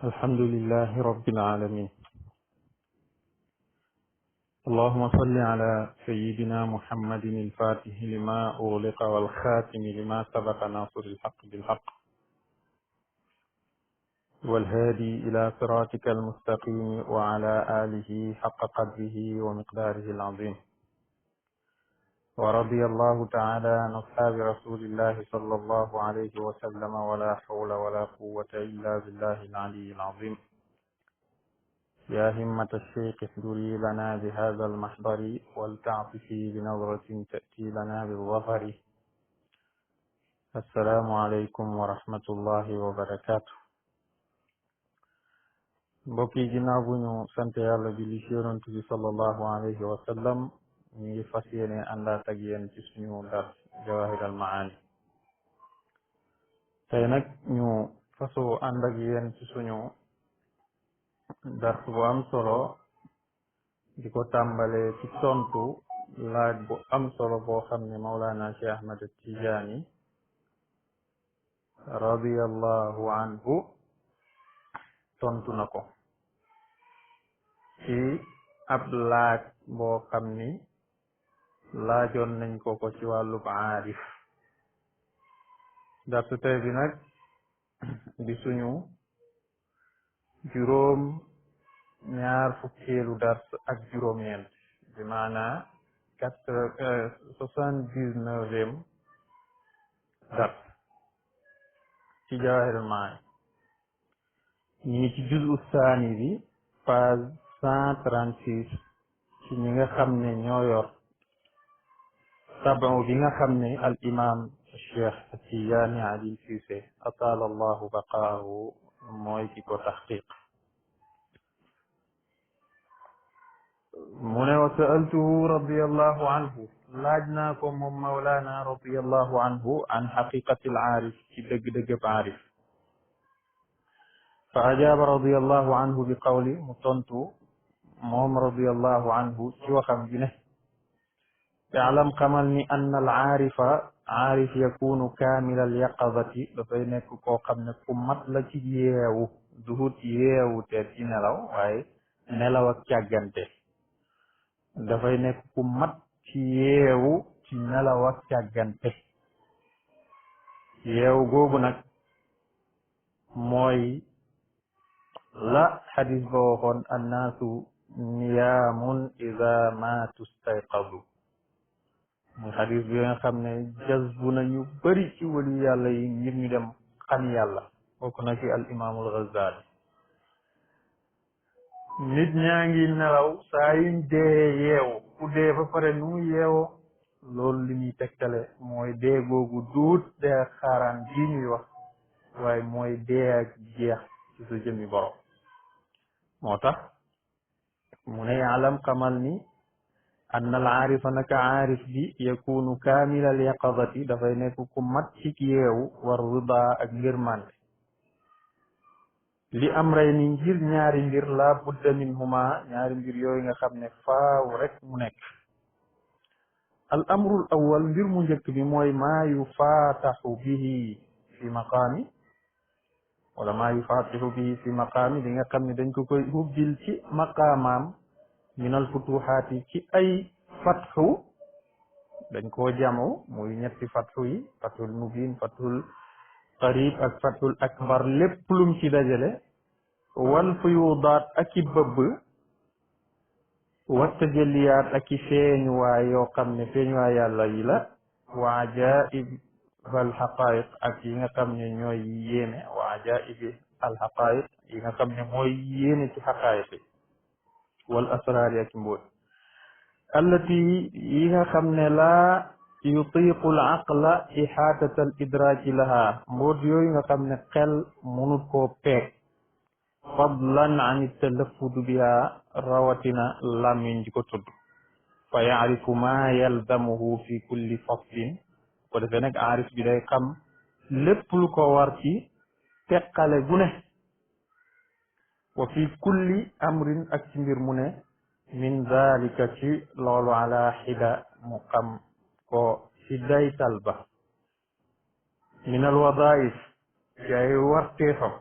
الحمد لله رب العالمين. اللهم صل على سيدنا محمد الفاتح لما أغلق والخاتم لما سبق ناصر الحق بالحق والهادي إلى صراطك المستقيم وعلى آله حق قدره ومقداره العظيم. ورضي الله تعالى عن أصحاب رسول الله صلى الله عليه وسلم ولا حول ولا قوة إلا بالله العلي العظيم. يا همة الشيخ احضري لنا بهذا المحضر ولتعطفي بنظرة تأتي لنا بالظفر. السلام عليكم ورحمة الله وبركاته. mbokk yi ginnaaw bu ñu sant yàlla julli ci yonent bi sallallahu alayhi wa sallam ñu ngi fas yéene àndaat ak yéen ci suñu dars jawahir al maani. tey nag ñu fasoo ànd ak yéen ci suñu dars bu am solo di ko tàmbalee ci tontu laaj bu am solo boo xam ne Mawlana Cheikh Ahmad Tijaani radiyallahu anhu tontu na ko ci ab laaj boo xam ni laajoon nañ ko ci wàllub aarif. darsu tey bi nag di suñu juróom ñaar fukkeelu dars ak juróom-ñeent bi maanaa 79e dars ci Jawahirul Maani. ñi ngi ci juzu saani bi page 136 ci ñi nga xam ne ñoo yor tabaw bi nga xam ne al imam Cheikh Tijaani Ali Cissé atala allahu baqaahu mooy ki ko taxqiq. mu ne wa sa'altuhu radiyallahu anhu laaj naa ko moom Mawlana radiyallahu anhu an xaqiqati al aarif ci dëgg-dëgg aarif. fa ajaaba radiyallahu anhu bi qawli mu tontu moom radiyallahu anhu ci waxam ji ne i'lam xamal ni anna al aarifa aarif yakunu kaamil al yaqazati dafay nekk koo xam ne ku mat la ci yeewu duhut yeewu te ci nelaw waaye nelaw ak càggante. dafay nekk ku mat ci yeewu ci nelaw ak càggante. yeewu googu nag mooy la xadis ba waxoon annaasu niyaamun ida ma tustayqadu. muy xadis bi nga xam ne jazbu nañu bëri ci wali yàlla yi ngir ñu dem xam yàlla bokk na ci al imaamul Ghazali. nit ñaa ngi nelaw saa yuñ dee yeewu ku dee ba pare nu mu yeewoo loolu li ñuy tegtale mooy dee googu duut dee xaaraan ji ñuy wax waaye mooy dee ak jeex ci sa jëmmi borom. moo tax mu ne alam xamal ni anna al aarifa naka aarif bi yakunu kaamil al yaqazati dafay nekk ku mat ci yeewu war rida ak ngërmande li am rey ni ngir ñaari mbir la budda minhuma ñaari mbir yooyu nga xam ne faaw rek mu nekk. al amrul awwal mbir mu njëkk bi mooy maa yufaataxu bihi fi maqaami wala maa yufaataxu bihi fi maqaami li nga xam ne dañ ko koy ubbil ci maqaamaam minal futuhaati ci ay fatxu dañ koo jamu muy ñetti fatxu yi fathul mubin fathul qarib ak fathul akbar lépp lum ci dajale wal fuyudaat ak i bëbb wa tajalliyaat ak i feeñuwaay yoo xam ne feeñuwaay yàlla yi la wa ajaib al xaqaiq ak yi nga xam ne ñooy yéene wa ajaib al xaqaiq yi nga xam ne mooy yéene ci xaqaiq yi wal asraar ak mbóot allati yi nga xam ne laa yutiqu al aqla ixaatata al idraaki laha mbóot yooyu nga xam ne xel munut koo peeg fadlan an talaffudu biha rawatina làmmiñ di ko tudd fa yaarifu ma yalzamuhu fi kulli faslin ko defee nag aarif bi day xam lépp lu ko war ci teqale gu ne wa fi kulli amrin ak ci mbir mu ne min dalika ci loolu ala xida mu xam ko ci daytal ba min al wadaif ci ay warteefam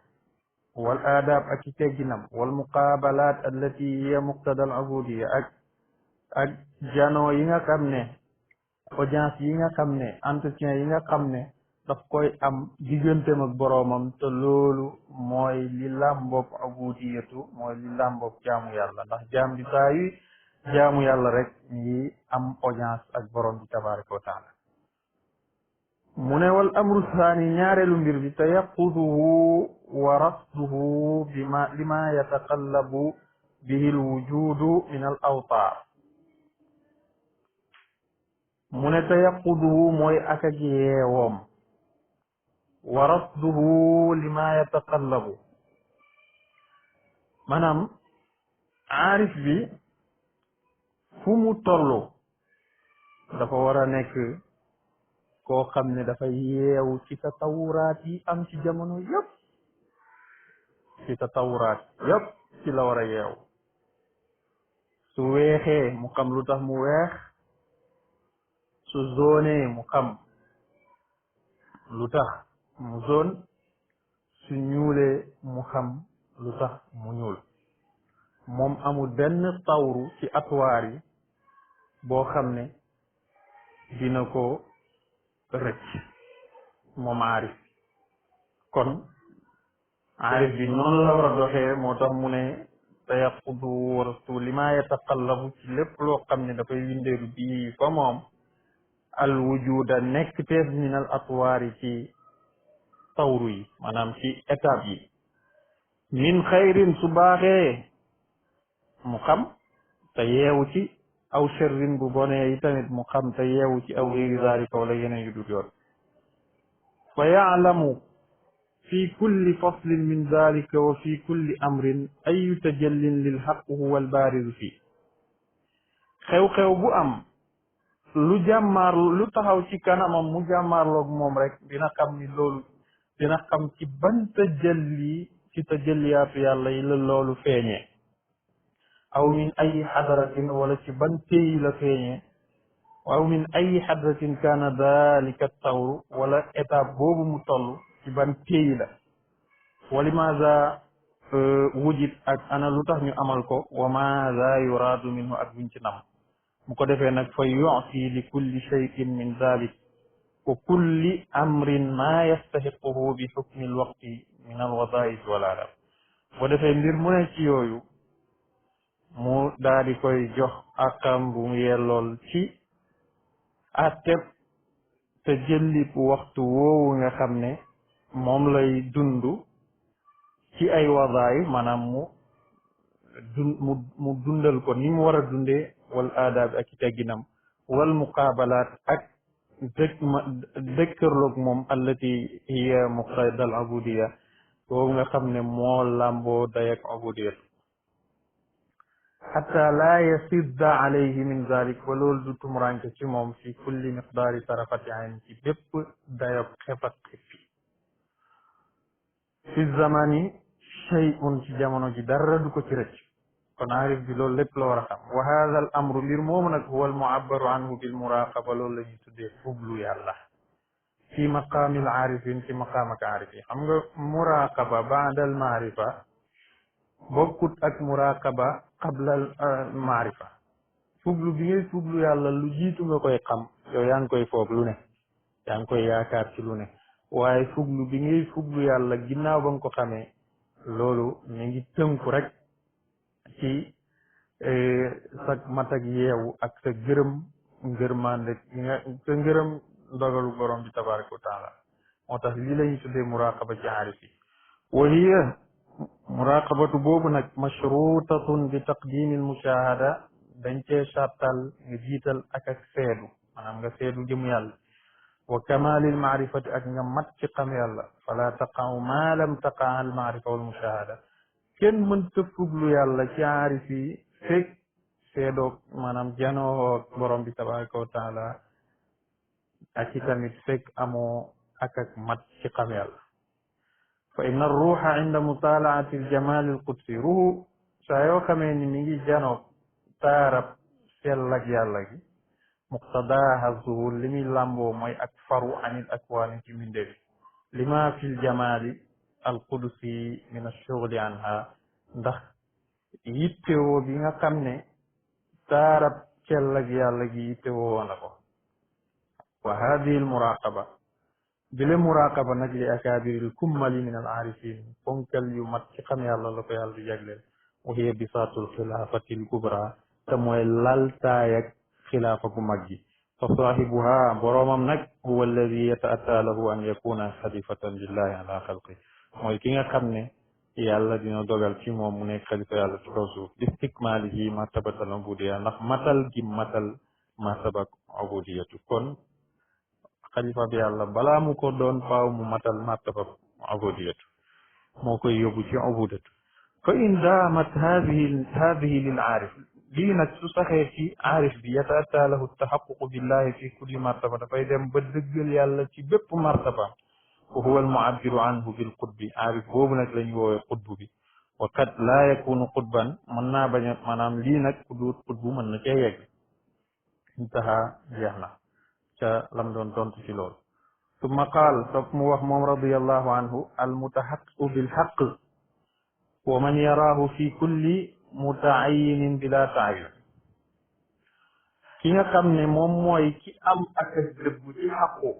wal aadab ak ci tegginam wal muqaabalat allati hiya muqtada al ubudiya ak janoo yi nga xam ne audience yi nga xam ne entretien yi nga xam ne daf koy am digganteem ak boroomam te loolu mooy li làmboog ubudiyatu mooy li làmboog jaamu yàlla ndax jaam bi saa yu jaamu yàlla rek ngi am audience ak borom bi tabaraka wa taala mu ne wal amru thani ñaareelu mbir bi tayaquduhu wa rasduhu bima lima yataqallabu bihi alwujudu min al awtaar mu ne tayaquduhu mooy ak ak yeewoom wa rasduhu lima yataqallabu maanaam aarif bi fu mu toll dafa war a nekk koo xam ne dafa yeewu ci tatawuraat yi am ci jamono yëpp ci tatawuraat yëpp ci la war a yeewu su weexee mu xam lu tax mu weex su zone mu xam lu tax mu zone su ñuulee mu xam lu tax mu ñuul moom amul benn tawru ci atwaar yi boo xam ne dina ko rëcc moom aarif kon aarif bi noonu la war a doxee moo tax mu ne tayaqudu warastu li ma yataqallabu ci lépp loo xam ne dafay windeeru bii fa moom al wujuda nekk teef min al atwaar yi ci tawru yi maanaam ci étape yi min xayrin su baaxee mu xam te yeewu ci aw sharrin bu bonee yi tamit mu xam te yeewu ci aw gayri zalika wala yeneen yu dul yoon fa yaalamu fi kulli faslin min dalika wa fi kulli amrin ayu tajallin lil xaq huwa albaarizu fii xew-xew bu am lu jàmmaar lu taxaw ci kanamam mu jàmmaarloog moom rek dina xam ni loolu dina xam ci ban tajalli ci tajalliyaatu yàlla yi la loolu feeñee aw min ay xadaratin wala ci ban pays la feeñee aw min ay xadaratin kaana dalika tawru wala étape boobu mu toll ci ban pays la wa limaza wujid ak ana lu tax ñu amal ko wa maza yuraadu minhu ak buñ ci nam bu ko defee nag fa yu'ti li kulli shay'in min dalik wa kulli amrin ma yastahiquhu bi xukmi alwaqti min alwadaif wal adab bu ko defee mbir mu ne ci yooyu mu daal di koy jox akam bu mu yellool ci atteb te jëllib waxtu woowu nga xam ne moom lay dund ci ay wadaif maanaam mu dundal ko ni mu war a dundee wal aadaab ak i tegginam wal muqaabalaat ak dëkkërloog moom allati hiya muqtada al ubudiya boobu nga xam ne moo làmboo dayak ubudiya xatta laa yasidda alayhi min zalik ba loolu du tumuranke ci moom fi kulli miqdaari tarafati ayn ci bépp dayok xefat xippi fi zamani shay'un ci jamono ji dara du ko ci rëcc kon aarif bi loolu lépp la war a xam wa hada al amru mbir moomu nag huwa al mu'abbaru anhu bil muraqaba loolu la ñuy tuddee fuglu yàlla fi maqaami al aarifin ci maqaam ak aarif yi xam nga muraqaba ba'da al maarifa bokkut ak muraqaba qabla al maarifa fuglu bi ngay fuglu yàlla lu jiitu nga koy xam yow yaa ngi koy foog lu ne yaa ngi koy yaakaar ci lu ne waaye fuglu bi ngay fuglu yàlla ginnaaw ba nga ko xamee loolu mi ngi tënku rek ci sa mat ak yeewu ak sa gërëm ngërmande nga sa ngërëm ndogalu borom bi tabaraka wa taala moo tax lii la ñu tuddee muraqaba ci aarif yi wa hiya muraqabatu boobu nag mashrutatun bi taqdimi almushahada dañ cee sartal nga jiital ak seedu maanaam nga seedu jëm yàlla wa kamalil maarifati ak nga mat ci xam yàlla fala taqa'u ma lam taqa al maarifa wal mushahada kenn mënta fuglu yàlla ci aarif yi fekk seedoog maanaam janoo borom bi tabaraka wa taala ak ci tamit fekk amoo ak mat ci xam yàlla fa inna ruuxa inda mutalaati aljamal alqudsi ruuxu saa yoo xamee ni mi ngi janoog taarab sell ak yàlla gi muqtadaha zuhur li muy làmboo mooy ak faru anil akwaani ci mbindeefi lima fil jamaali alqudusi min alshughli anha ndax yittewoo bi nga xam ne taarab cell ak yàlla gi yittewoo na ko wa hadihi almuraqaba bile muraqaba nag li akaabiril kummali min al aarifin ponkal yu mat ci xam yàlla la ko yàlla di jagleel wa hiya bisaatul xilaafatil kubra te mooy laltaay ak xilaafa gu mag gi fa saahibuha boroomam nag huwa alladi yata'atta lahu an yakuna xalifatan lillahi ala xalqi mooy ki nga xam ne yàlla dina dogal ci moom mu nekk xalifa yàlla ci kaw suuf istikmaalihi martabatal ubudiya ndax matal gi matal martaba ubudiyatu kon xalifa bi yàlla balaa mu ko doon faaw mu matal martaba ubudiyatu moo koy yóbbu ci ubudatu fa in daamat hadihi lil aarif lii nag su saxee ci aarif bi yata'atta lahu taxaququ billahi fi kulli martaba dafay dem ba dëggal yàlla ci bépp martaba wa huwa al mu'abbiru anhu bil qutbi aarif boobu nag la ñu woowee qutbu bi wa qad laa yakunu qutban mën naa bañ a maanaam lii nag ku duut qutbu mën na cee yegg intaha jeex na ca lam doon tontu ci loolu summa qaal topp mu wax moom radiyallahu anhu al mutaxaqiqu bil xaq wa man yaraahu fi kulli mutaayinin bila taayun ki nga xam ne moom mooy ki am ak dëggu ci xaqu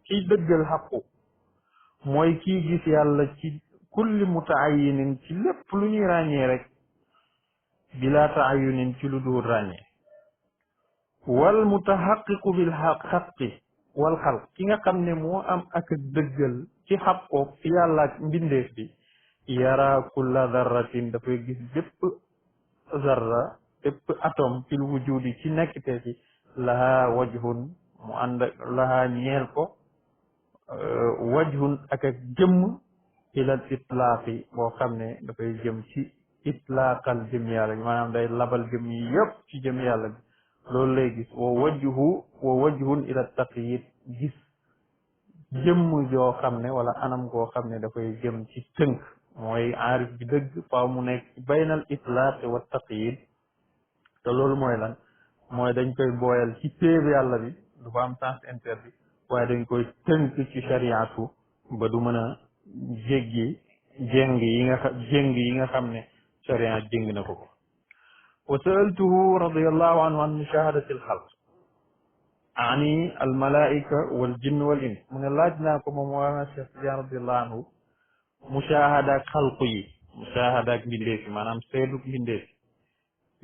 kiy dëggal xaqu mooy kii gis yàlla ci kulli mutaayinin ci lépp lu ñuy ràññee rek bila taayunin ci lu dul ràññee wal mutaxaqiqu bil xaqi wal xalq ki nga xam ne moo am ak dëggal ci xaqoog fi yàlla ak mbindeef bi yara kulla darratin dafay gis bépp zarra bépp atome fil wujudi ci nekkite ci laha wajhun mu ànd laha ñeel ko wajhun ak jëmm ilal itlaaqi boo xam ne dafay jëm ci itlaaqal jëm yàlla maanaam day labal jëm yi yëpp ci jëm yàlla bi loolu lay gis wa wajhun ila taqyid gis jëmm joo xam ne wala anam goo xam ne dafay jëm ci tënk mooy aarif bi dëgg faaw mu nekk baynal itlaaq wa taqyid te loolu mooy lan mooy dañ koy booyal ci téeb yàlla bi du fa am sens interdit waaye dañ koy tënk ci shariatu ba du mën a jéggi jéng yi nga xam ne sharia jéng na ko ko wa sa'altuhu radiyallahu anhu an mushahadati al-xalq ani al-malaa'ika wal jinn wal ins mu ne laaj naa ko moom waa Cheikh Tidiane radiyallahu anhu mushahada ak xalqu yi mushahada ak mbindeef yi maanaam seeduk mbindeef yi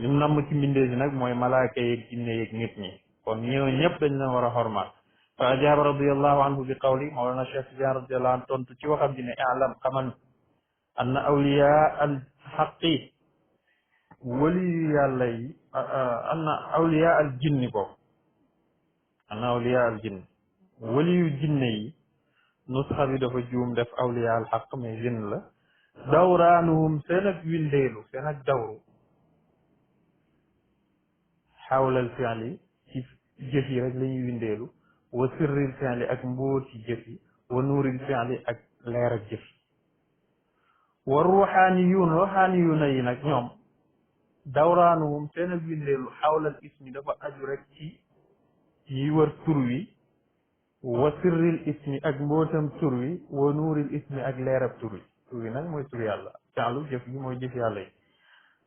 li mu namm ci mbindeef yi nag mooy malaaka yeeg jinne yeeg nit ñi kon ñëw ñëpp dañ leen war a xormaat fa ajaaba radiyallahu anhu bi qawli mawlana Cheikh Tidiane radiyallahu anhu tontu ci waxam ji ne i'lam xaman anna awliya al xaqi waliyu yàlla yi anna awliya al jinni boobu anna awliya al jinni waliyu jinne yi nusxa bi dafa juum def awliya al xaq mais jinn la dawraanuhum seen ak windeelu seen ak dawru xawlal fi'li ci jëf yi rek la ñuy windeelu wa sirril fi'li ak mbóot ci jëf yi wa nuuril fi'li ak leer ak jëf wa ruuxaaniyuuna yi nag ñoom dawraanuhum seen ak windeelu xawlal ismi dafa aju rek ci yi wër tur wi wa sirril ismi ak mbootam tur wi wa nuuril ismi ak leerab tur wi nag mooy tur yàlla caalu jëf gi mooy jëf yàlla yi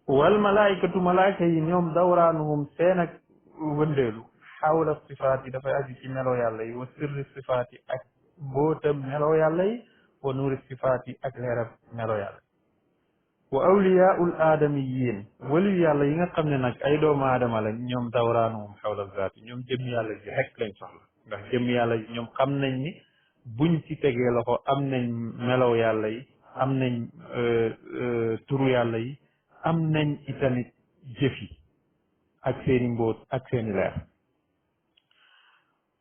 wal malaayikatu malaayika yi ñoom dawraanuhum seen ak wëndeelu xawla sifaat yi dafay aju ci melo yàlla yi wa sirri sifaat yi ak mbootam melo yàlla yi wa nuuri sifaat yi ak leerab melo yàlla wa awliyaul aadamiyin waliyu yàlla yi nga xam ne nag ay doomu aadama lañ ñoom dawraanuhum xawla zaati ñoom jëm yàlla ji rek lañ soxla ndax jëm yàlla ñoom xam nañ ni buñ ci tegee loxo am nañ melow yàlla yi am nañ turu yàlla yi am nañ itamit jëf yi ak seeni mbóot ak seeni leer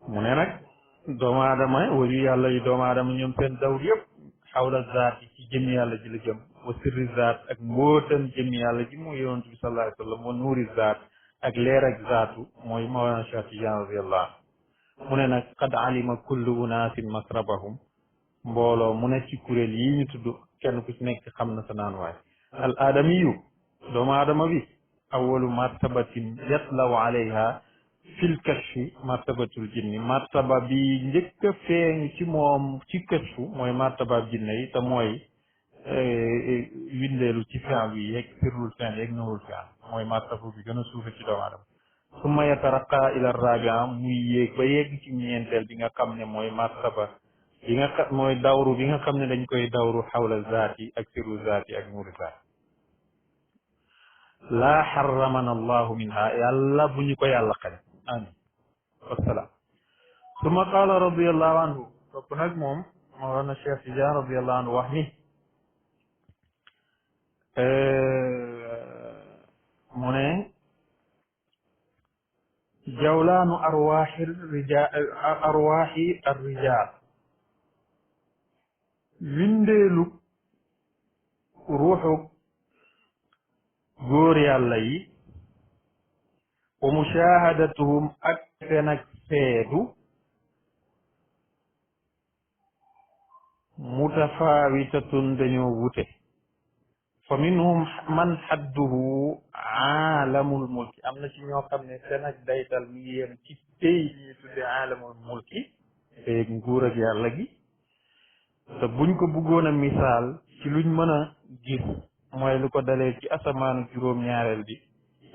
mu ne nag doomu aadama waliyu yàlla yi doomu aadama ñoom seen dawr yëpp xawla zaat yi ci jëm yàlla ji la jëm wa sirri zaat ak mbóotam jëm yàlla ji mooy yonent bi sallallahu alayhi wa sallam wa nuuri zaat ak leer ak zaatu mooy Mawlana Cheikh Tidiane radiyallahu mu ne nag qad alima kullu unaasin masrabahum mbooloo mu ne ci kuréel yi ñu tudd kenn ku ci nekk xam na sa naan waay al aadamiyu doomu aadama bi awalu martabatin yatlaw alayha fil kashfi martabatul jinni martaba bi njëkk a feeñ ci moom ci kashfu mooy martaba jinne yi te mooy windeelu ci fi'l bi yeeg sirrul fi'l yeeg nuurul fi'l mooy martaba bi gën a suufe ci doomu aadama summa yataraqa ila rabia muy yéeg ba yegg ci ñeenteel bi nga xam ne mooy martaba bi nga xam mooy dawru bi nga xam ne dañ koy dawru xawla zaati ak sirru zaati ak nuuru zaati laa xarramana allahu minha yàlla bu ñu ko yàlla xañ amin wasalaam summa qaala radiallahu anhu topp nag moom Mawlana Cheikh Tidiane radiallahu anhu wax ni mu ne jawlaanu arwaaxi arrijaal windeelu ruuxu góor yàlla yi wa mushahadatuhum ak seen ak seedu mutafaawitatun dañoo wute fa minhum man xadduhu aalamul mulki am na ci ñoo xam ne seen ak daytal mi ngi yem ci tey ñuy tudde aalamul mulki te nguur ak yàlla gi te buñ ko bëggoon a misaal ci luñ mën a gis mooy lu ko dalee ci asamaanu juróom-ñaareel bi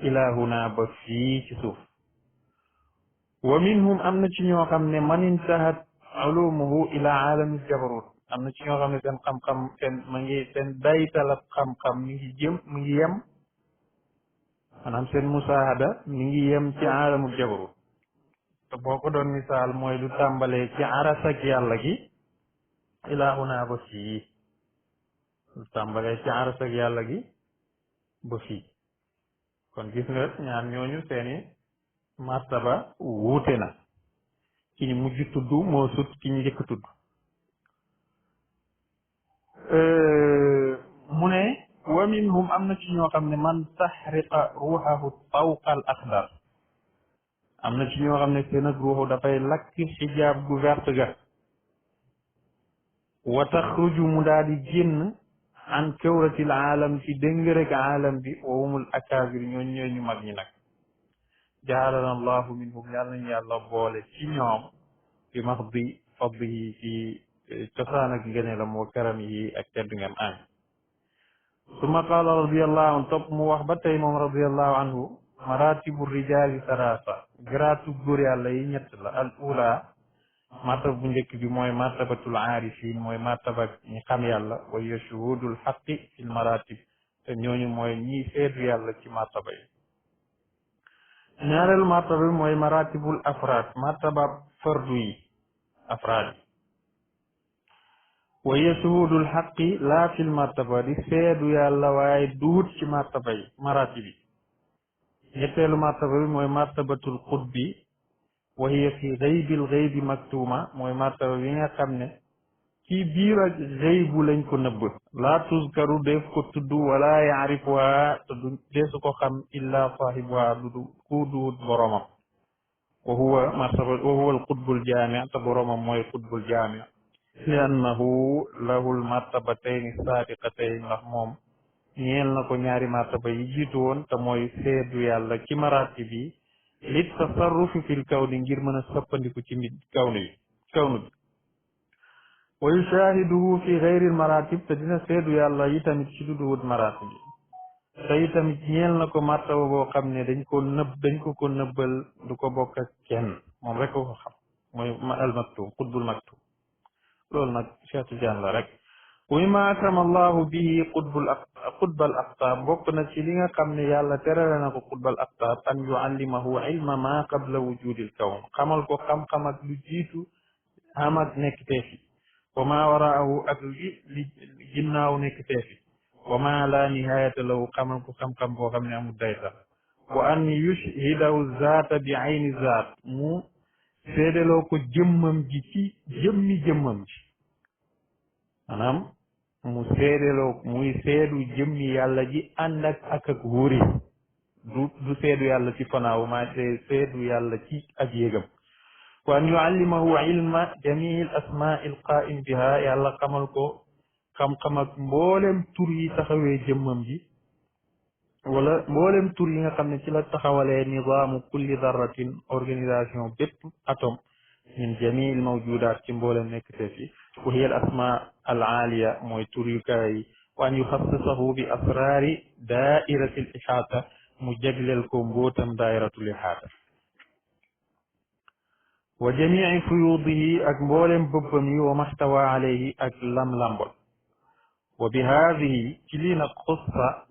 ilahuna ba fii ci suuf wa minhum am na ci ñoo xam ne man intahat ulumuhu ila aalami jabarut am na ci ñoo xam ne seen xam-xam seen daytalab xam-xam mi ngi yem maanaam seen musaahada mi ngi yem ci aalamul jabarut te boo ko doon misaal mooy lu tàmbalee ci aras ak yàlla gi ilahuna ba fii lu tàmbalee ci aras ak yàlla gi ba fii kon gis nga ñaar ñooñu seeni martaba wuute na ki ñu mujj tudd moo sut ki ñu njëkk tudd mu ne wa minhum am na ci ñoo xam ne man taxriqa ruuxahu fawqa al axdar am na ci ñoo xam ne seen ak ruuxu dafay lakk xijaab gu vert ga wa taxruju mu daal di génn an kawratil aalam ci dëngërëg aalam bi wa humul akaabir ñooñu ñooy ñu mag ñi nag jaalana allahu minhum yàlla nañu yàlla boole ci ñoom bi maxdi fadlihi ci cosaan ak ngëneelam wa karam yi ak tedd ngam am summa qaala radiallahu anhu topp mu wax ba tey moom radiallahu anhu maratibu rijaali salaasa garaatu góor yàlla yi ñett la al ula martaba bu njëkk bi mooy martabatul aarifin mooy martaba ñi xam yàlla wa hiya shuhudul xaqi fil maratib te ñooñu mooy ñi seedu yàlla ci martaba yi ñaareelu martaba bi mooy maratibul afraad martaba fardu yi afraad yi wa hiya shuhudul xaqi laa fil martaba di seedu yàlla waaye duut ci martaba yi maratib yi ñetteelu martaba bi mooy martabatul qutbi wa hiya fi gaybil gaybi maktuma mooy martaba bi nga xam ne ci biir ak gaybu lañ ko nëbb laa tuzkaru def ko tudd wala yaarifuha te du deesu ko xam illa saahibuha du ku duut boromam wa huwa alqutbul jaami te boromam mooy qutbul jaami li annahu lahu almartabatayni saabiqatayn ndax moom ñeel na ko ñaari martaba yi jiitu woon te mooy seedu yàlla ci maratib yi li tasarrufi fil kawni ngir mën a soppandiku ci mbir kawnu bi wa yushahiduhu fi ghayril maratib te dina seedu yàlla yi tamit ci duduwut maratib yi te itamit ñeel na ko martaba boo xam ne dañ ko nëbbal du ko bokk ak kenn moom rek ko xam mooy al maktum qutbul maktum loolu nag Cheikh Tidiane la rek wa mimma akrama allahu bihi qutbal aqtaab bokk na ci li nga xam ne yàlla terale na ko qutbal aqtaab an yuallimahu ilma ma qabla wujudil kawn xamal ko xam-xam ak lu jiitu am ak nekkitee fi wa ma waraahu ak li ginnaaw nekkitee fi wa ma la nihayata lahu xamal ko xam-xam boo xam ne amul dayta wa an yushhidahu zaata bi ayni zaat mu seedeloo ko jëmmam ji ci jëmmam ji maanaam mu seedeloo muy seedu jëmmi yàlla ji ànd ak wóori du seedu yàlla ci fanaaw maa seedu yàlla ci ak yégam wa an yuallimahu ilma jamii al asmaai al qaim biha yàlla xamal ko xam-xam ak mboolem tur yi taxawee jëmmam ji wala mboolem tur yi nga xam ne ci la taxawalee nizaamu kulli darratin organisation bépp atome min jamii al mawjudaat ci mboolem nekk te fi wa hiya al asma al aaliya mooy tur yu kawe yi wa an yuxassisahu bi asraari daairati al ihaata mu jagleel ko mbootam daairatul ihaata wa jamii fuyuudihi ak mboolem bëbbam yi wa maxtawa alayhi ak lam lambol wa bi haadihi ci lii nag xussa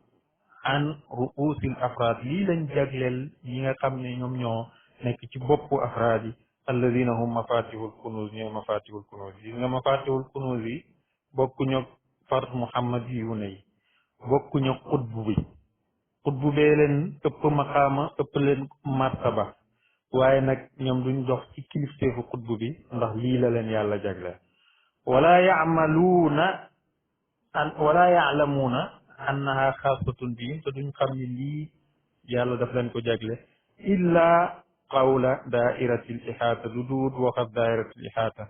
an ruusil afraad lii lañ jagleel yi nga xam ne ñoom ñoo nekk ci boppu afraad yi alladina hum mafatihul kunuz ñooy mafatihul kunuz yi nga mafatihul kunuz yi bokkuñu fard muhammad yu ne yi bokkuñu xutbu bi xutbu bee leen ëpp maqaama ëpp leen martaba waaye nag ñoom duñ dox ci kilifteefu xutbu bi ndax lii la leen yàlla jagleel wala yamaluuna wala yaalamuuna annaha xaasatun bihim te duñ xam ni lii yàlla daf leen ko jagle illa qawla daairati l ihaata lu duut waxat daairati l ihaata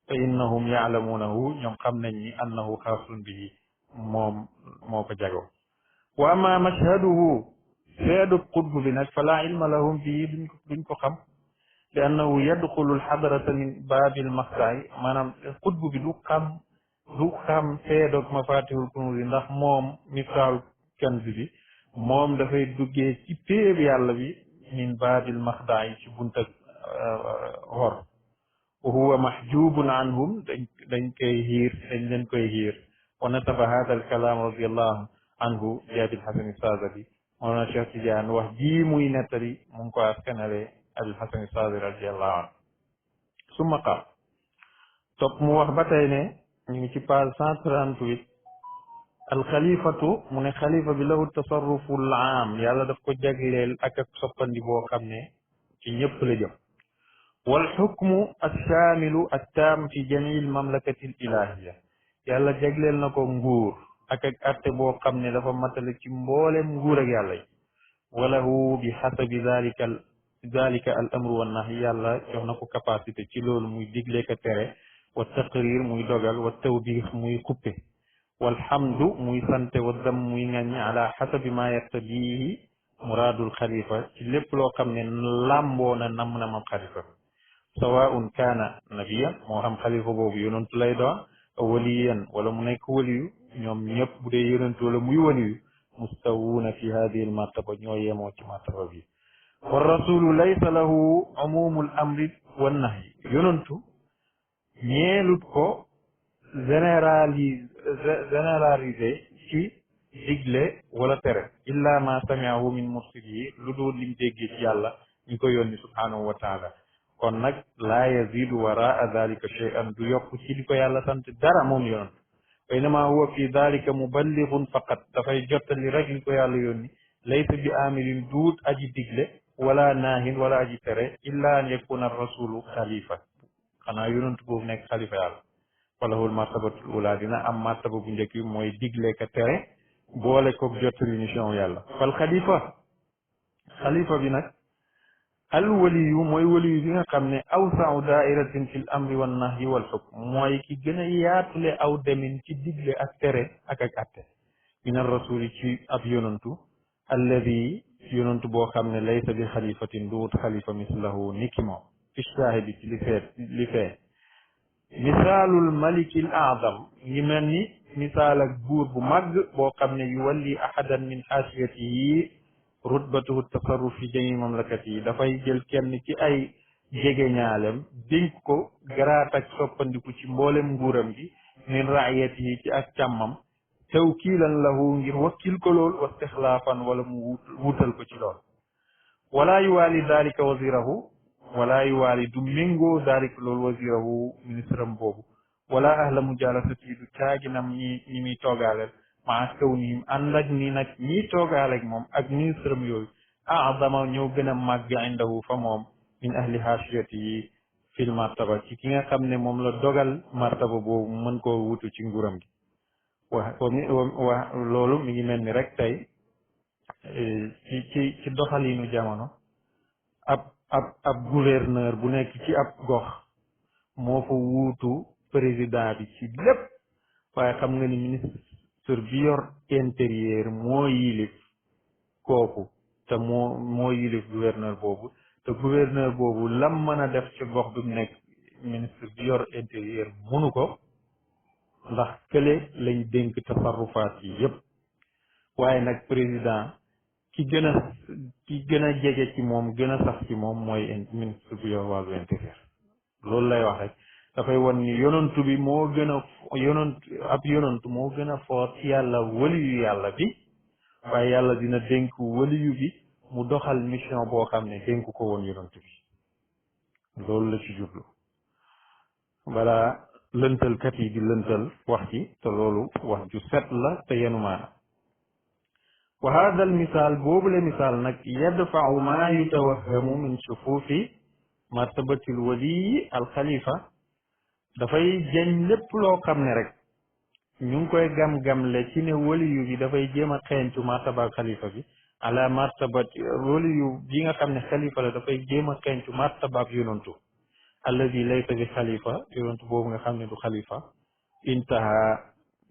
fa innahum yaalamuunahu ñoom xam nañ ni annahu xaasun bihi moom moo ko jagoo wa amma mashhaduhu seedu qutb bi nag fala ilma lahum bihi duñ ko xam li annahu yadxulu alxadrata min baabil maxdaay maanaam qutb bi du xam seedoog mafatihul kunuz yi ndax moom miftaaxul kanz bi moom dafay duggee ci péeb yàlla bi min baabil maxdaay ci buntak xor wa huwa mahjubun anhum dañ koy xiir dañ leen koy xiir wa nataba hada alkalaam radiallahu anhu bi abil xasani saadali moona Cheikh Tidiane wax jii muy nettali mu ngi ko askanale abil xasani saadali radiallahu anhu summa qaal topp mu wax ba tey ne ñu ngi ci page 138 alxalifatu mu ne xalifa bi lahu tasarruful aam yàlla daf ko jagleel ak soppandi boo xam ne ci ñëpp la jëm wal xukmu alchaamilu attaam fi jamii al mamlakati al ilahiya yàlla jagleel na ko nguur ak atte boo xam ne dafa matale ci mboolem nguur ak yàlla yi walahu bi xasabi dalika al amru wa nahy yàlla jox na ko capacité ci loolu muy digle ka tere wa taqrir muy dogal wa tawbix muy xuppe walhamdu muy sante wa dam muy ŋàññi ala xasabi ma yaqtadihi muraadul xalifa ci lépp loo xam ne làmboo na nam na mam xalifa sawaun kaana nabiyan moo xam xalifa boobu yonantu lay doon waliyan wala mu nekk waliyu ñoom ñëpp bu dee yonantu wala muy waliyu mustawuuna fi hadihi al martaba ñoo yemoo ci martaba bi wa rasulu laysa lahu umumul amri wa nahyi yonantu ñeelut ko généralisé ci digle wala tere illa ma samiahu min mursilihi lu dul lim déggee ci yàlla ñu ko yónni subhanahu wa taala kon nag laa yazidu waraa dalika shay'an du yokk ci li ko yàlla sant dara moom yonent wa innama huwa fi dalika muballighun faqat dafay jottali rek li ko yàlla yónni laysa bi amirin duut aji digle wala naahin wala aji tere illa an yakuna rasulu xalifa xanaa yonent boobu nekk xalifa yàlla walahul martabatul ula dina am martaba bu njëkk bi mooy digle ka tere boole ko jottali mission yàlla fal xalifa bi nag al waliyu mooy waliyu bi nga xam ne awsau daairatin fi l amri wan nahyi wal xukm mooy ki gën a yaatule aw demin ci digle ak tere ak atte min ar rasuli ci ab yonantu alladi yonantu boo xam ne laysa bi xalifatin duut xalifa mislahu niki moom fi shaahidi ci li fee misaalul malikil aadam ngi mel ni misaal ak buur bu màgg boo xam ne yuwalli ahadan min xaasiyatihi rutbatuhu tasarruf fi jami mamlakati yi dafay jël kenn ci ay jege ñaalem dénk ko garaat ak soppandiku ci mboolem nguuram gi min raayatihi ci ak càmmam tawkiilan lahu ngir wakkil ko lool wa istixlaafan wala mu wuutal ko ci lool wala yuwaali dalika wazirahu wala yuwaali du méngoo dalika loolu wazirahu ministre am boobu wala ahla mujalasati du caaginam ñi muy toogaaleel maa kaw nii ànd ak ni nag ñii toogaaleeg moom ak ministre am yooyu aadama ñoo gën a màgg indahu fa moom min ahli haashiyati yi fil martaba ci ki nga xam ne moom la dogal martaba boobu mën koo wutu ci nguuram gi wa loolu mi ngi mel ni rek tey ci doxalinu jamono ab gouverneur bu nekk ci ab gox moo fa wuutu président bi ci lépp waaye xam nga ni ministre bi yor intérieur moo yilif kooku te moo yilif gouverneur boobu te gouverneur boobu lam mën a def ci gox bi mu nekk ministre bi yor intérieur mënu ko ndax kële lañ dénk tasarrufaat yi yépp waaye nag président ki gën a ki gën a jege ci moom gën a sax ci moom mooy ministre bi yor wàllu intérieur loolu lay wax rek dafay won ni yonantu bi moo gën a yonantu moo gën a foor ci yàlla waliyu yàlla bi waaye yàlla dina dénk waliyu bi mu doxal mission boo xam ne dénk ko woon yonantu bi loolu la ci jublu balaa lëntalkat yi di lëntal wax ci te loolu wax ju set la te yenu maana wa hada al misaal boobu le misaal nag yadfau ma yutawahamu min sufuufi martabati al waliyi al xalifa dafay jañ lépp loo xam ne rek ñu ngi koy gam-gamle ci ne waliyu bi dafay jéem a xeeñtu martaba xalifa bi ala martabati waliyu bi nga xam ne xalifa la dafay jéem a xeeñtu martabaab yonantu alladi laysa bi xalifa yonantu boobu nga xam ne du xalifa intaha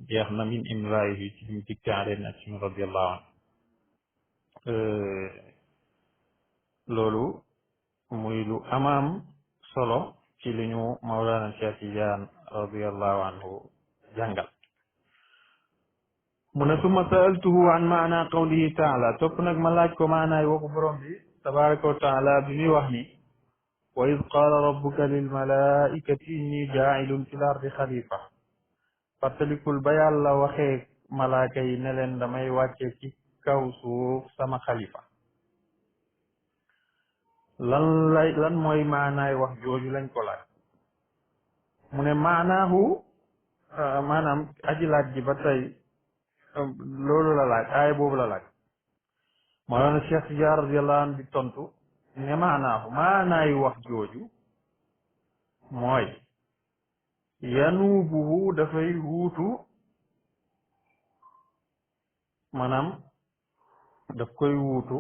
jeex na min imraihi ci ñu dicté alayna ci radiallahu anhu loolu muy lu amaam solo ci li ñu Mawlana Cheikh Tidiane radiallahu anhu jàngal mu ne summa saaltuhu an maana qawlihi taala topp nag ma laaj ko maanaay waxu borom bi tabaraka wa taala bi muy wax ni wa id qaala rabbuka lil malaikati inni jaa'ilun fil ardi xalifa fàttalikul ba yàlla waxee malaaka yi ne leen damay wàcce ci kaw suuf sama xalifa lan mooy maanaay wax jooju lañ ko laaj mu ne maanaahu maanaam aji laaj ji ba tey loolu la laaj aaya boobu la laaj Mawlana Cheikh Tidiane radiyallahu anhu di tontu ne maanaay wax jooju mooy yanuubuhu dafay wuutu maanaam daf koy wuutu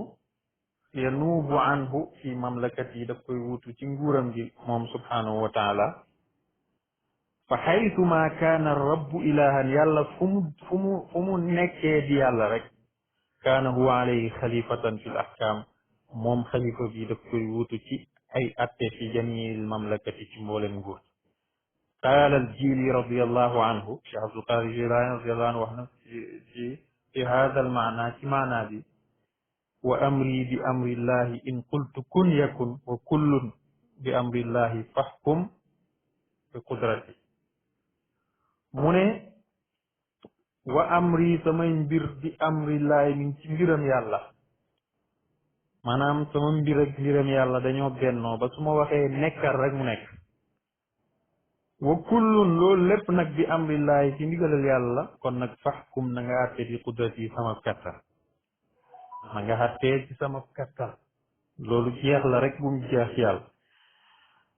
yanuubu anhu fi mamlakat yi daf koy wuutu ci nguuram gi moom subhanahu wa taala fa xaytuma kaana rabbu ilahan yàlla fu mu nekkee di yàlla rek kaana huwa alayhi xalifatan fi l ahkam moom xalifa bi daf koy wuutu ci ay atte fi jamil mamlakati ci mbooleen nguur qaala al jili radiallahu anhu cheikh abdul qadir jilani radiallahu anhu wax na ci hada al maana ci maana bi wa amri bi amrillahi in qultu kun yakun wa kullun bi amrillahi fahkum bi qudrati mu ne wa amri samay mbir bi amrillahi min ci mbiram yàlla maanaam sama mbir ak mbiram yàlla dañoo bennoo ba su ma waxee nekkal rek mu nekk wa kullun loolu lépp nag bi amrillahi ci ndigalal yàlla kon nag fahkum na nga àtte bi qudrati sama kattan na nga àttee ci sama kattan loolu jeex la rek bu mu jeex yàlla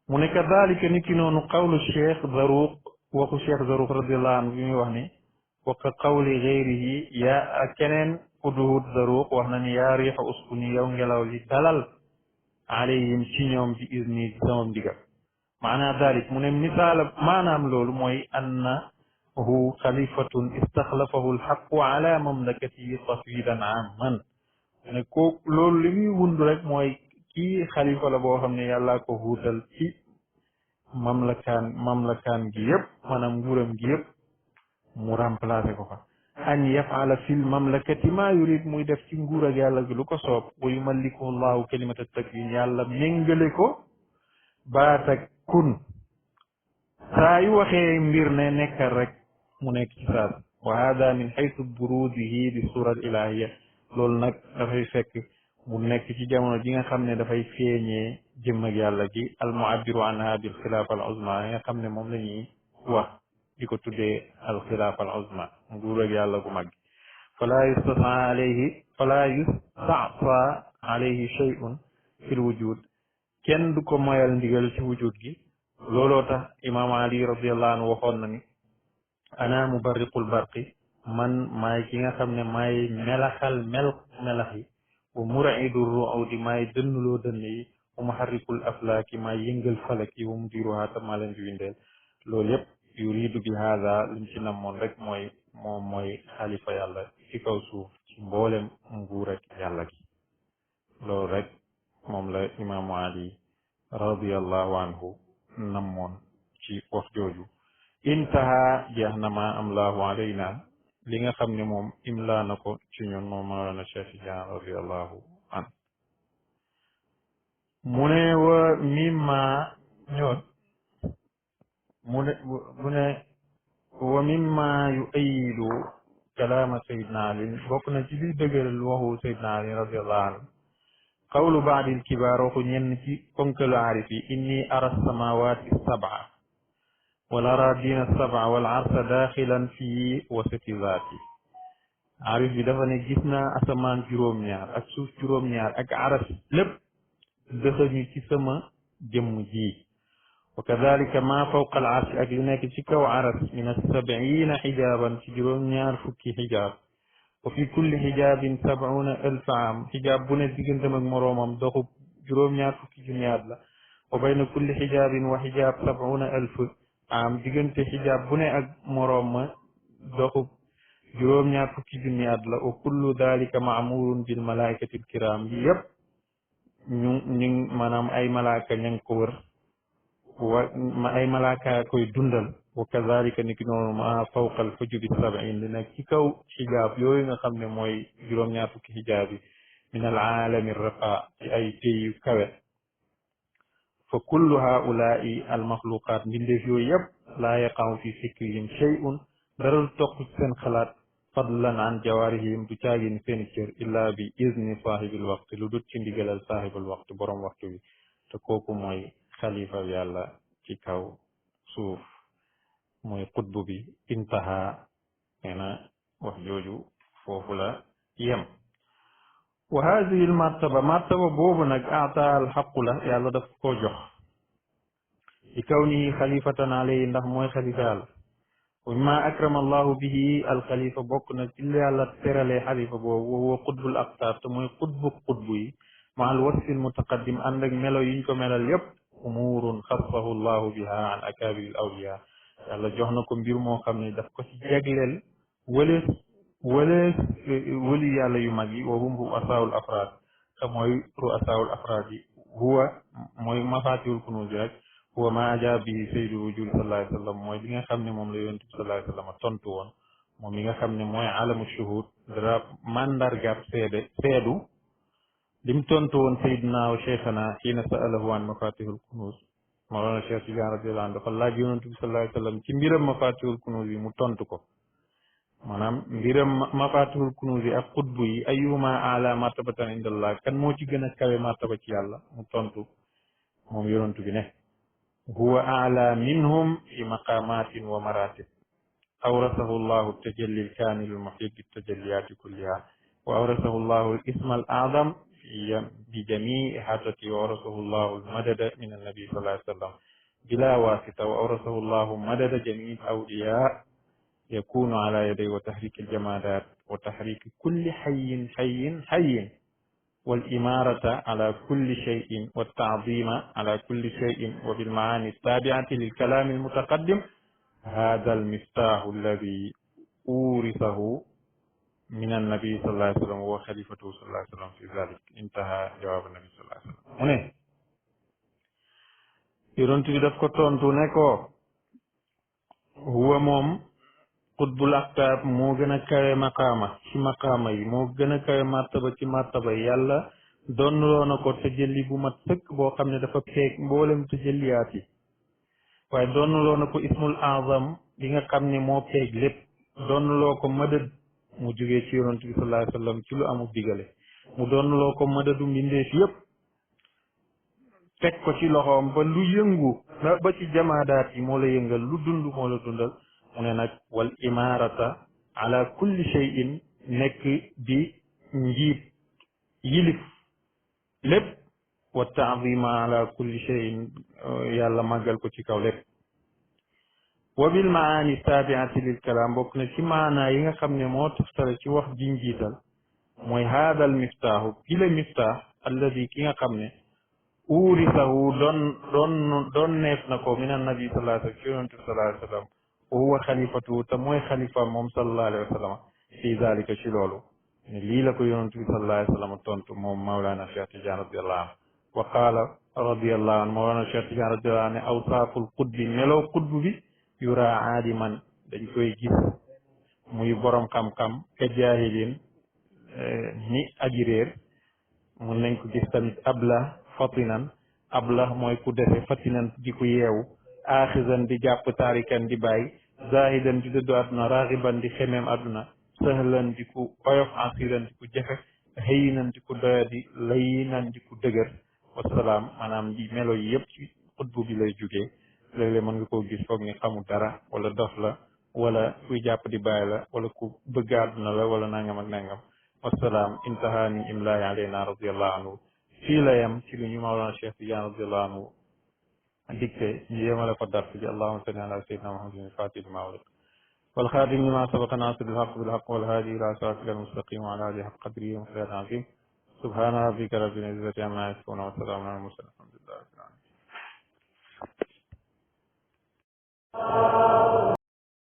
mu ne kadalika ni ki noonu qawlu cheikh Zaruq waxu cheikh Zaruq radiallahu anhu bi muy wax ni wa ka qawli gayrihi yaa ak keneen udhud Zaruq wax na ni yaa riixa uskuni yow ngelaw li dalal alayhim ci ñoom bi izni ci sama ndigal maanaa dalik mu ne misaala maanaam loolu mooy annahu xalifatun istaxlafahu alxaqu ala mamlakatihi tafwidan amman ne ko loolu li muy wund rek mooy kii xalifa la boo xam ne yàllaa ko wuutal ci mamlakaan gi yëpp maanaam nguuram gi yëpp mu remplacé ko fa an yafala fil mamlakati ma yurid muy def ci nguur ak yàlla gi lu ko soob wa yumalliku llahu kalimata takwin yàlla méngale ko baat ak kun saa yu waxee mbir ne nekkal rek mu nekk ci saas wa hada min xaytu burudihi bi surat ilahiya loolu nag dafay fekk mu nekk ci jamono ji nga xam ne dafay feeñee jëmm ak yàlla gi al mu'abbiru anha bil xilaafa al uzma nga xam ne moom la ñuy wax di ko tuddee al xilaafa al uzma nguur ak yàlla gu mag fala yusta'sa alayhi shay'un fil wujud kenn du ko moyal ndigal ci wujud gi looloo tax imaam ali radiallahu anhu waxoon na ni ana mubarriqul barqi man maay ki nga xam ne maay melaxal melax yi wa muraidu ruudi maay dënnuloo dënn yi wa muharrikul aflaaki maay yëngal falak yi wa mudiruha ta maa leen di windeel loolu yëpp yuridu bi hada liñ ci namoon rek mooy moom mooy xalifa yàlla ci kaw suuf ci mboolem nguur ak yàlla gi loolu rek moom la imaamu ali radiallahu anhu namoon ci wax jooju intaha jeex na ma am laahu alayna li nga xam ne moom imlaa na ko ci ñun moom mawlana Cheikh Tidiane radiallahu an mu ne wa mimma ñoon mu ne wa mimma yuayidu kalaama sayidna ali bokk na ci liy dëgëral waxu sayidna ali radiallahu anhu qawlu baadil kibaar waxu ñenn ci ponkalu aarif yi inni ara samawati sab'a wal aradina sab'a wal arsa daaxilan fii wasati zaati aarif bi dafa ne gis naa asamaan juróom-ñaar ak suuf juróom-ñaar ak aras lépp dëxëñu ci sama jëmm ji wa kadalika ma fawqa al arsh ak li nekk ci kaw aras min as-sab'iina xijaaban ci juróom-ñaar fukki xijaab wa fi kulli xijaabin sab'uuna alfa am xijaab bu ne diggantam ak moroomam doxub juróom-ñaar fukki junniyaat la wa bayna kulli xijaabin wa xijaab sab'uuna alf am diggante xijaab bu ne ak moroom ma doxub juróom-ñaar fukki junniyaat la wa kullu dalika ma'murun bil malaa'ikati al-kiraam yi yëpp ñu maanaam ay malaaka ña ngi ko wër ay malaaka koy dundal wa kazalika niki noonu ma fawqa al hujubi sab'in li nekk ci kaw xijaab yooyu nga xam ne mooy juróom-ñaar fukki xijaab yi min al aalami raqa ci ay pays yu kawe fa kullu haulaai al maxluqaat mbindeef yooyu yëpp laa yaqamu fi fikrihim shay'un dara du toq ci seen xalaat fadlan an jawaarihim du caagin seeni cër illa bi izni saahibil waxtu lu dut ci ndigalal saahibul waxtu borom waxtu bi te kooku mooy xalifa yàlla ci kaw suuf mooy xutbu bi intaha nee na wax jooju foofu la yem wa hadihi al martaba boobu nag aata al xaqu la yàlla daf koo jox ci kaw nii xalifatan alayhi ndax mooy xalifa yàlla wa mimma akrama allahu bihi al xalifa bokk na ci yàlla teralee xalifa boobu wa huwa xutbul aqtaar te mooy xutbu yi ma al wasfi al mutaqaddim ànd ak melo yiñ ko melal yépp umurun xassahu llahu biha an akabir al awliya yàlla jox na ko mbir moo xam ne daf ko ci jagleel wëlees wëli yàlla yu mag yi wa hum ru'asaul afraad te mooy ru'asaul afraad yi huwa mooy mafatihul kunuuz rek huwa ma ajaa bihi sayyidul wujud sallallahu alayhi wa sallam mooy li nga xam ne moom la yonent bi sallallahu alayhi wa sallam tontu woon moom mi nga xam ne mooy alamu shuhud dara mandargaab seedu lim tontu woon sayyidina wa cheikhana xiina sa'alahu an mafatihul kunuuz Mawlana Cheikh Tidiane radiyallahu anhu dafa laaj yonent bi sallallahu alayhi wa sallam ci mbiram mafatihul kunuuz yi mu tontu ko maanaam mbiram mafatihul kunuuz yi ak xutbu yi ayyuhuma ala martabatan indallah kan moo ci gën a kawe martaba ci yàlla mu tontu moom yonent bi ne huwa a'la minhum fi maqamatin wa maratib awrasahu llahu tajalli al-kamil al-muhit bi-tajalliyati kulliha wa awrasahu llahu al-isma al-a'zam bi jami'i hatati wa awrasahu llahu al-madada min an-nabi sallallahu alayhi wa sallam bila wasita wa awrasahu llahu madada jami'i al-awliya yakunu ala yaday wa tahrik al-jamadat wa tahrik kulli hayyin والإمارة على كل شيء والتعظيم على كل شيء وبالمعاني التابعة للكلام المتقدم هذا المفتاح الذي أورثه من النبي صلى الله عليه وسلم وخليفته صلى الله عليه وسلم في ذلك انتهى جواب النبي صلى الله عليه وسلم هنا يرونت بي داف كو تونتو نيكو هو موم xutbul aqtaab moo gën a kawe maqaama ci maqaama yi moo gën a kawe martaba ci martaba yi yàlla doonuloo na ko tëjalli bu mat sëkk boo xam ne dafa peeg mboolem tëjalliyaat yi waaye doonuloo na ko ismul azam bi nga xam ne moo peeg lépp doonuloo ko madad mu jógee ci yonent bi sallallahu alayhi wa sallam ci lu amul digale mu doonuloo ko madadu mbindeef yépp teg ko ci loxoom ba lu yëngu ba ci jamaadaat yi moo la yëngal lu dund moo la dundal mu ne nag wal imarata ala kulli shay'in nekk di njiit yilif lépp wa taazima ala kulli shay'in yàlla màggal ko ci kaw lépp wa bil maani tabiati lil kalam bokk na ci maanaa yi nga xam ne moo toftale ci wax ji njiital mooy haadal miftaahu kile miftaax alladi ki nga xam ne uurisahu doon neef na ko min annabi sallallahu alayhi wa sallam ci yonent bi sallallahu alayhi wa sallam wa huwa xalifatu te mooy xalifa moom sallallahu alayhi wa sallam fii zalika ci loolu ne lii la ko yonent bi sallallahu alayhi wa sallam tontu moom Mawlana Cheikh Tidiane radiyallahu anhu wa qaala radiyallahu anhu Mawlana Cheikh Tidiane radiyallahu anhu ne awsaaful qutbi meloo qutb bi yuraa aadiman dañ koy gis muy borom xam-xam ka jaahilin ni aji réer mun nañ ko gis tamit abla fatinan abla mooy ku defe fatinan di ku yeewu aaxisan di jàpp taarikan di bàyyi zahidan di dëddu àdduna raxiban di xemeem àdduna sahlan di ku oyof asiran di ku jafe hayinan di ku doyadi layinan di ku dëgër wasalaam maanaam di melo yi yëpp ci xutbu bi lay jugee léeg-léeg mën nga koo gis foog ni xamul dara wala dof la wala kuy jàpp di bàyyi la wala ku bëgg àdduna la wala nangam ak nangam wasalaam intaha min imlaay alayna radiallahu anhu fii la yem ci lu ñu Mawlana Cheikh Tidiane radiallahu anhu dicté ñu yemale ko dars bi allahumma salli ala sayyidina muhammadin fatih lima ughliq wal khatim lima sabaqa nasir alhaq bilhaq wal hadi ila siratika almustaqim wa ala alihi haqq qadrihi wa miqdarihi azim subhana rabbika rabbil izzati amma yasifun wa salamun ala al mursalin alhamdulillahi rabbil alamin